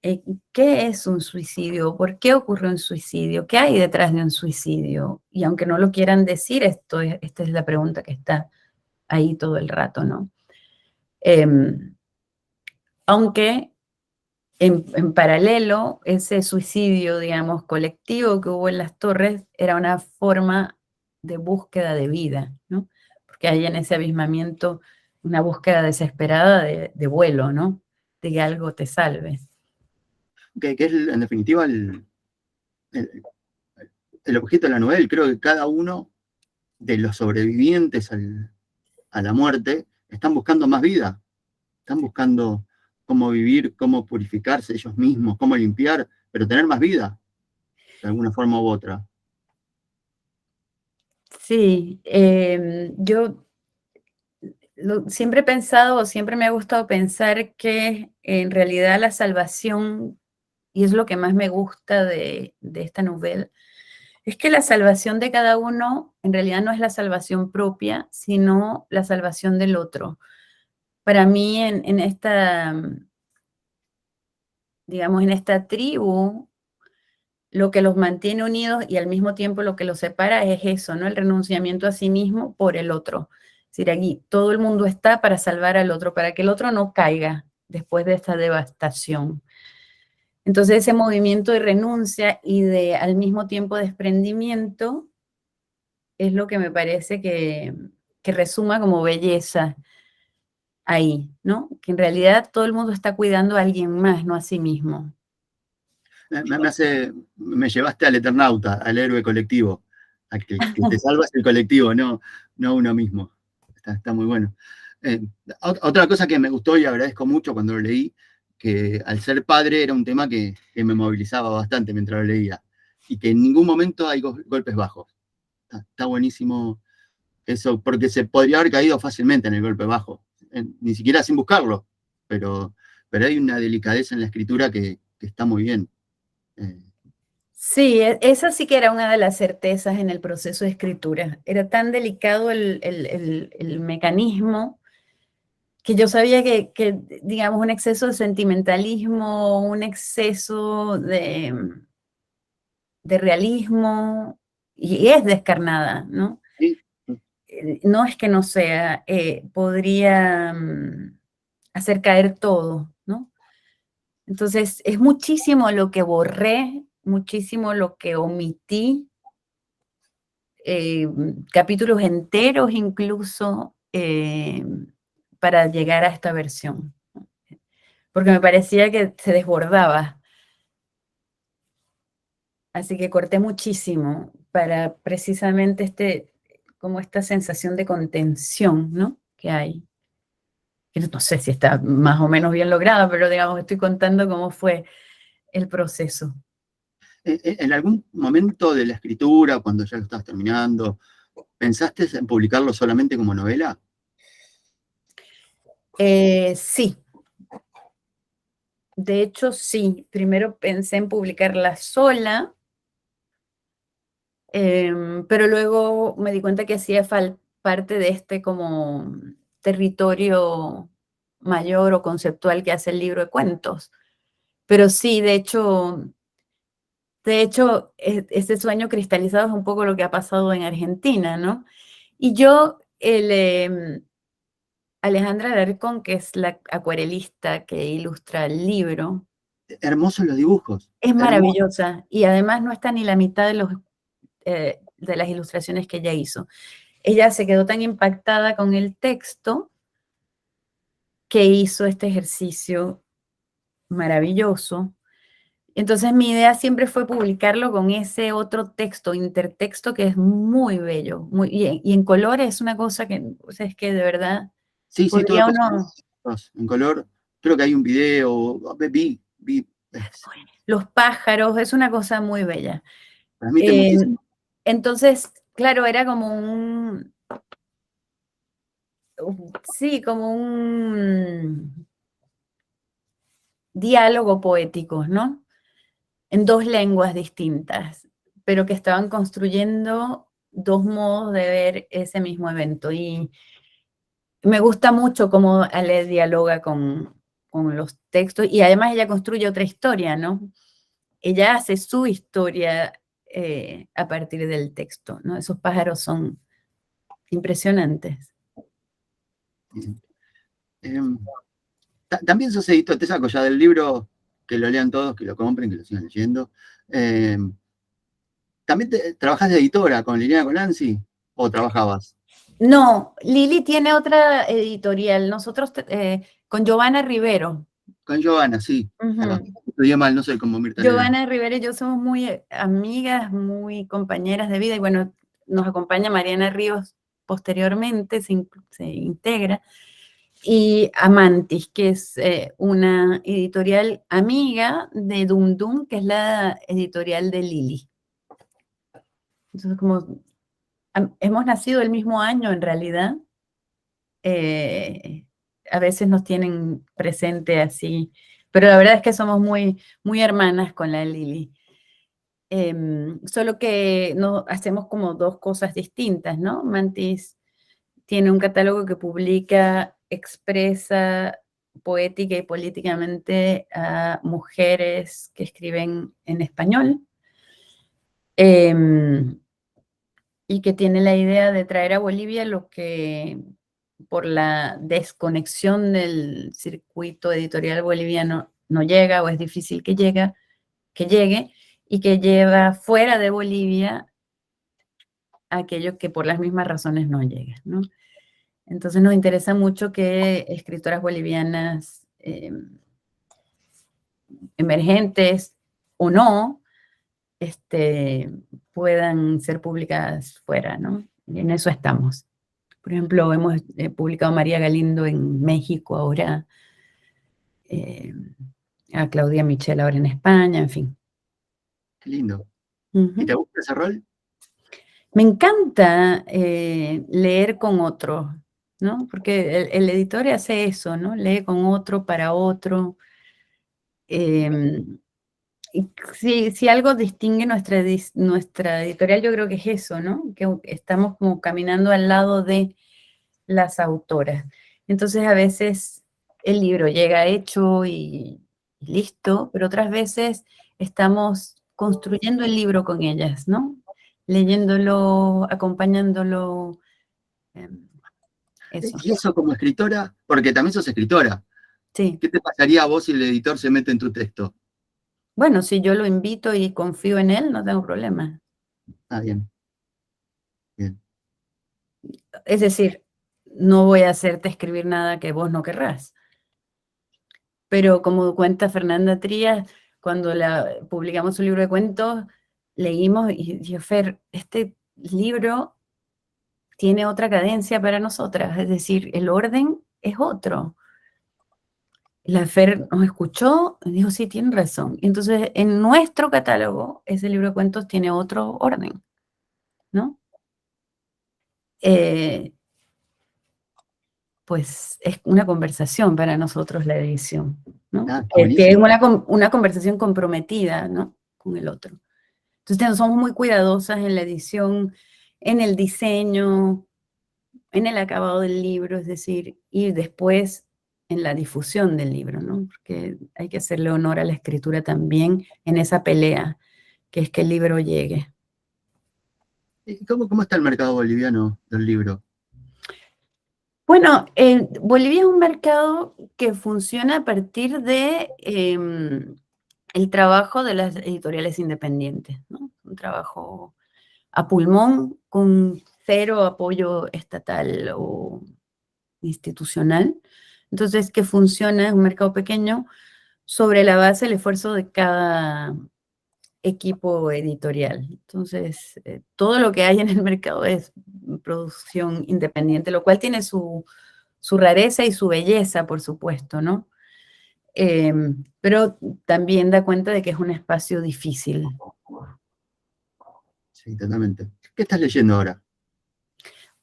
¿qué es un suicidio? ¿Por qué ocurre un suicidio? ¿Qué hay detrás de un suicidio? Y aunque no lo quieran decir, esta es la pregunta que está ahí todo el rato, ¿no? Aunque en paralelo, ese suicidio, digamos, colectivo que hubo en las torres era una forma de búsqueda de vida, ¿no? Porque hay en ese abismamiento una búsqueda desesperada de vuelo, ¿no? De que algo te salve.
Que es, en definitiva, el objeto de la novela. Creo que cada uno de los sobrevivientes a la muerte están buscando más vida, están buscando cómo vivir, cómo purificarse ellos mismos, cómo limpiar, pero tener más vida, de alguna forma u otra.
Sí, yo siempre he pensado, o siempre me ha gustado pensar que en realidad la salvación, y es lo que más me gusta de esta novela, es que la salvación de cada uno en realidad no es la salvación propia, sino la salvación del otro. Para mí en esta, digamos, en esta tribu, lo que los mantiene unidos y al mismo tiempo lo que los separa es eso, ¿no? El renunciamiento a sí mismo por el otro. Es decir, aquí todo el mundo está para salvar al otro, para que el otro no caiga después de esta devastación. Entonces ese movimiento de renuncia y de al mismo tiempo desprendimiento es lo que me parece que resuma como belleza ahí, ¿no? Que en realidad todo el mundo está cuidando a alguien más, no a sí mismo.
Me llevaste al Eternauta, al héroe colectivo, a que te salvas el colectivo, no uno mismo. está muy bueno. Otra cosa que me gustó y agradezco mucho cuando lo leí, que al ser padre era un tema que me movilizaba bastante mientras lo leía, y que en ningún momento hay golpes bajos. Está buenísimo eso, porque se podría haber caído fácilmente en el golpe bajo, ni siquiera sin buscarlo, pero hay una delicadeza en la escritura que está muy bien.
Sí, esa sí que era una de las certezas en el proceso de escritura. Era tan delicado el mecanismo que yo sabía que, digamos, un exceso de sentimentalismo, un exceso de realismo, y es descarnada, ¿no?
Sí.
No es que no sea, podría hacer caer todo, ¿no? Entonces, es muchísimo lo que borré, muchísimo lo que omití, capítulos enteros incluso, para llegar a esta versión, porque me parecía que se desbordaba. Así que corté muchísimo para precisamente como esta sensación de contención, ¿no? Que hay. Que no sé si está más o menos bien lograda, pero digamos, estoy contando cómo fue el proceso.
¿En algún momento de la escritura, cuando ya lo estabas terminando, pensaste en publicarlo solamente como novela?
Sí. De hecho, sí. Primero pensé en publicarla sola, pero luego me di cuenta que hacía parte de este como territorio mayor o conceptual que hace el libro de cuentos. Pero sí, de hecho, este sueño cristalizado es un poco lo que ha pasado en Argentina, ¿no? Y yo, Alejandra Alarcón, que es la acuarelista que ilustra el libro,
Hermosos los dibujos.
es
Hermosos.
maravillosa y además no está ni la mitad de las ilustraciones que ella hizo. Ella se quedó tan impactada con el texto que hizo este ejercicio maravilloso. Entonces mi idea siempre fue publicarlo con ese otro texto, intertexto, que es muy bello. Y en color es una cosa que, o sea, es que de verdad
Sí, todo
podría uno...
en color. Creo que hay un video, vi.
Los pájaros, es una cosa muy bella.
Transmite muchísimo.
Entonces, claro, era como sí, como un diálogo poético, ¿no? En dos lenguas distintas, pero que estaban construyendo dos modos de ver ese mismo evento. Y me gusta mucho cómo Ale dialoga con los textos y además ella construye otra historia, ¿no? Ella hace su historia a partir del texto, ¿no? Esos pájaros son impresionantes.
También sos editor, te saco ya del libro, que lo lean todos, que lo compren, que lo sigan leyendo. ¿También trabajás de editora con Liliana Colanzi o trabajabas?
No, Lili tiene otra editorial, nosotros con Giovanna Rivero.
Con Giovanna, sí. Estudié mal, no soy como Mirta Legrand.
Giovanna Rivero y yo somos muy amigas, muy compañeras de vida, y bueno, nos acompaña Mariana Ríos posteriormente, se integra, y Amantis, que es una editorial amiga de Dum Dum, que es la editorial de Lili. Entonces, como hemos nacido el mismo año en realidad, a veces nos tienen presente así, pero la verdad es que somos muy, muy hermanas con la Lili. Solo que no, hacemos como dos cosas distintas, ¿no? Mantis tiene un catálogo que publica, expresa poética y políticamente a mujeres que escriben en español, y que tiene la idea de traer a Bolivia lo que por la desconexión del circuito editorial boliviano no llega o es difícil que llegue, y que lleva fuera de Bolivia aquello que por las mismas razones no llega, ¿no? Entonces nos interesa mucho que escritoras bolivianas emergentes o no puedan ser publicadas fuera, ¿no? Y en eso estamos. Por ejemplo, hemos publicado a María Galindo en México ahora, a Claudia Michel ahora en España, en fin.
Qué lindo.
Ujú.
¿Y te gusta ese rol?
Me encanta leer con otro, ¿no? Porque el editor hace eso, ¿no? Lee con otro, para otro. Y si algo distingue nuestra editorial, yo creo que es eso, ¿no? Que estamos como caminando al lado de las autoras. Entonces, a veces el libro llega hecho y listo, pero otras veces estamos construyendo el libro con ellas, ¿no? Leyéndolo, acompañándolo, eso.
Y eso como escritora, porque también sos escritora.
Sí.
¿Qué te pasaría a vos si el editor se mete en tu texto?
Bueno, si yo lo invito y confío en él, no tengo problema.
Ah, bien. Bien.
Es decir, no voy a hacerte escribir nada que vos no querrás. Pero como cuenta Fernanda Trías, cuando publicamos su libro de cuentos, leímos y dijo, Fer, este libro tiene otra cadencia para nosotras, es decir, el orden es otro. La Fer nos escuchó y dijo, sí, tiene razón. Entonces, en nuestro catálogo, ese libro de cuentos tiene otro orden, ¿no? Pues es una conversación para nosotros la edición, ¿no?
Ah,
Que es
buenísimo.
una conversación comprometida, ¿no? Con el otro. Entonces somos muy cuidadosas en la edición, en el diseño, en el acabado del libro, es decir, y después en la difusión del libro, ¿no? Porque hay que hacerle honor a la escritura también en esa pelea, que es que el libro llegue.
¿Y cómo está el mercado boliviano del libro?
Bueno, Bolivia es un mercado que funciona a partir de el trabajo de las editoriales independientes, ¿no? Un trabajo a pulmón con cero apoyo estatal o institucional. Entonces, que funciona, es un mercado pequeño, sobre la base del esfuerzo de cada equipo editorial. Entonces, todo lo que hay en el mercado es producción independiente, lo cual tiene su rareza y su belleza, por supuesto, ¿no? Pero también da cuenta de que es un espacio difícil.
Sí, totalmente. ¿Qué estás leyendo ahora?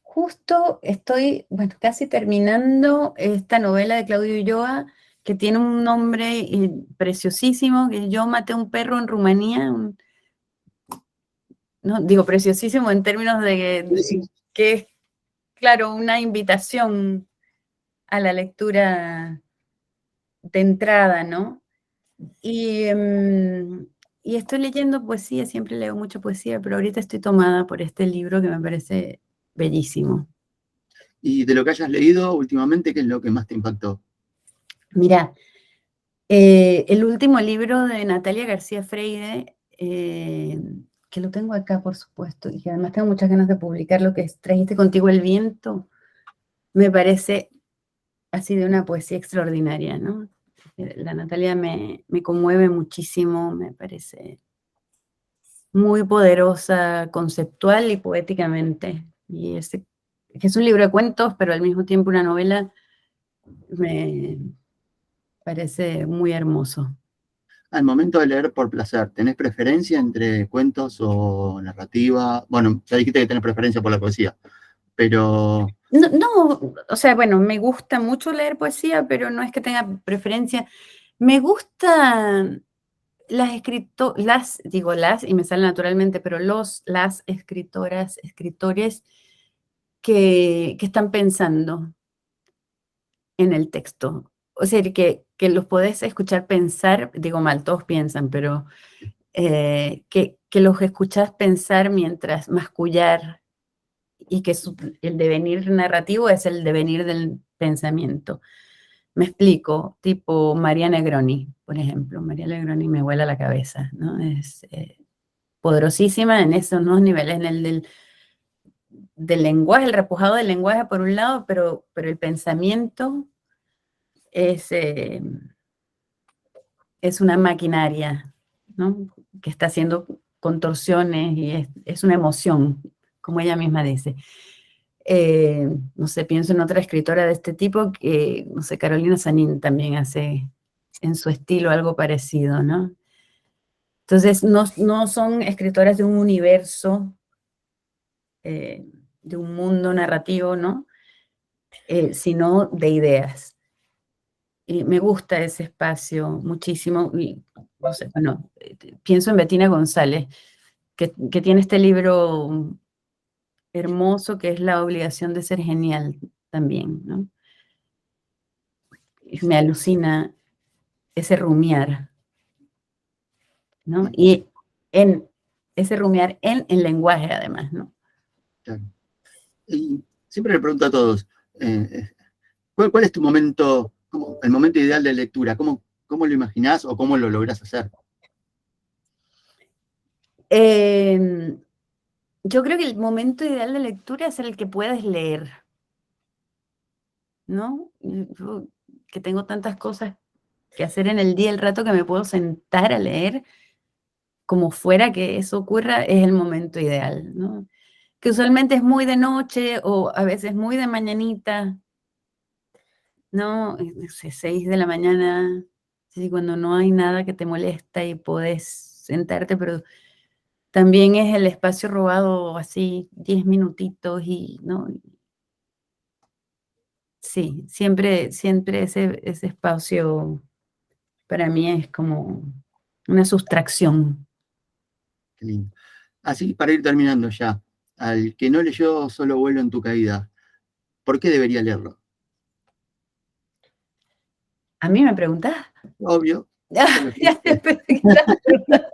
Justo estoy, bueno, casi terminando esta novela de Claudio Ulloa, que tiene un nombre preciosísimo, que Yo maté a un perro en Rumanía, no, digo preciosísimo en términos de que es, claro, una invitación a la lectura de entrada, ¿no? Y estoy leyendo poesía, siempre leo mucha poesía, pero ahorita estoy tomada por este libro que me parece bellísimo.
Y de lo que hayas leído últimamente, ¿qué es lo que más te impactó?
Mira, el último libro de Natalia García Freire, que lo tengo acá, por supuesto, y que además tengo muchas ganas de publicar, lo que es Trajiste contigo el viento, me parece así de una poesía extraordinaria, ¿no? La Natalia me conmueve muchísimo, me parece muy poderosa conceptual y poéticamente. Y que es un libro de cuentos, pero al mismo tiempo una novela, me parece muy hermoso.
Al momento de leer por placer, ¿tenés preferencia entre cuentos o narrativa? Bueno, ya dijiste que tenés preferencia por la poesía, pero
No, no, o sea, bueno, me gusta mucho leer poesía, pero no es que tenga preferencia. Me gustan digo las, y me sale naturalmente, pero las escritoras, escritores que están pensando en el texto. O sea, que los podés escuchar pensar, digo mal, todos piensan, pero que los escuchás pensar mientras mascullar y que el devenir narrativo es el devenir del pensamiento. Me explico, tipo María Negroni, por ejemplo. María Negroni me vuela la cabeza, ¿no? Es poderosísima en esos dos niveles, en el del lenguaje, el repujado del lenguaje por un lado, pero el pensamiento es una maquinaria, ¿no? Que está haciendo contorsiones y es una emoción, como ella misma dice. No sé, pienso en otra escritora de este tipo, que, no sé, Carolina Sanín también hace en su estilo algo parecido, ¿no? Entonces, no son escritoras de un universo, de un mundo narrativo, ¿no? Sino de ideas. Y me gusta ese espacio muchísimo. Y, no sé, bueno, pienso en Bettina González, que tiene este libro hermoso que es La obligación de ser genial también, ¿no? Y me alucina ese rumiar, ¿no? Y en ese rumiar en lenguaje, además, ¿no?
Claro. Y siempre le pregunto a todos, ¿cuál es tu momento, el momento ideal de lectura? ¿Cómo lo imaginás o cómo lo lográs hacer?
Yo creo que el momento ideal de lectura es el que puedes leer, ¿no? Yo, que tengo tantas cosas que hacer en el día, el rato que me puedo sentar a leer, como fuera que eso ocurra, es el momento ideal, ¿no? Que usualmente es muy de noche o a veces muy de mañanita, ¿no? No sé, 6 de la mañana, sí, cuando no hay nada que te molesta y podés sentarte, pero también es el espacio robado así 10 minutitos y, ¿no? Sí, siempre ese espacio para mí es como una sustracción.
Qué lindo. Así, para ir terminando ya, al que no leyó Solo vuelo en tu caída, ¿por qué debería leerlo?
¿A mí me preguntás?
Obvio.
Ya te pensé que estabas preguntando.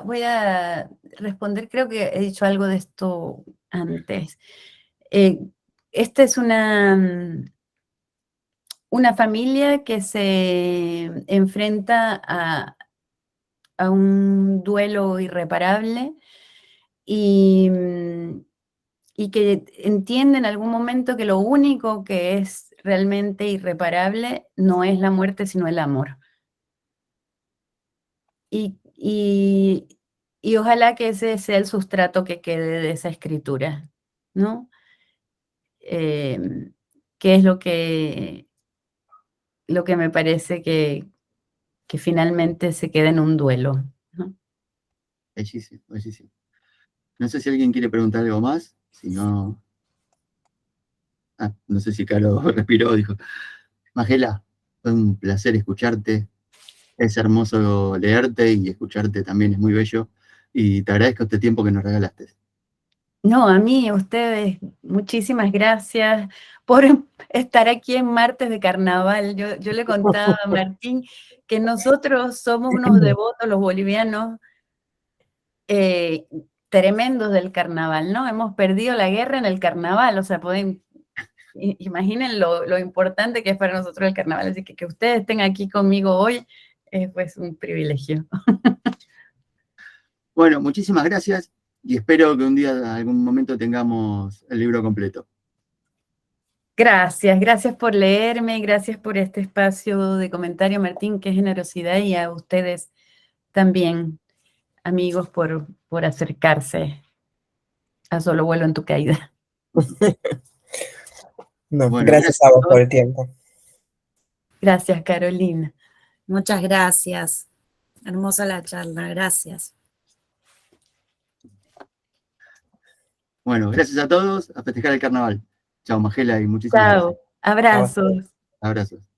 Voy a responder, creo que he dicho algo de esto antes. Esta es una familia que se enfrenta a un duelo irreparable y, y que entiende en algún momento que lo único que es realmente irreparable no es la muerte, sino el amor. Y ojalá que ese sea el sustrato que quede de esa escritura, ¿no? Que es lo que me parece que finalmente se queda en un duelo, ¿no?
Bellísimo, bellísimo. No sé si alguien quiere preguntar algo más, si no... no sé si Caro respiró, dijo. Magela, fue un placer escucharte, es hermoso leerte y escucharte también es muy bello, y te agradezco este tiempo que nos regalaste.
No, a mí, a ustedes, muchísimas gracias por estar aquí en Martes de Carnaval. Yo le contaba a Martín que nosotros somos unos devotos, los bolivianos, tremendos del carnaval, ¿no? Hemos perdido la guerra en el carnaval, o sea, imaginen lo importante que es para nosotros el carnaval, así que ustedes estén aquí conmigo hoy es pues un privilegio.
Bueno, muchísimas gracias y espero que un día, en algún momento, tengamos el libro completo.
Gracias por leerme, gracias por este espacio de comentario, Martín, qué generosidad, y a ustedes también, amigos, por acercarse a Solo vuelo en tu caída.
No,
Bueno,
gracias a vos por el tiempo.
Gracias, Carolina.
Muchas gracias. Hermosa la charla, gracias.
Bueno, gracias a todos, a festejar el carnaval. Chao, Magela, y muchísimas gracias.
Chao, abrazos.
Abrazos.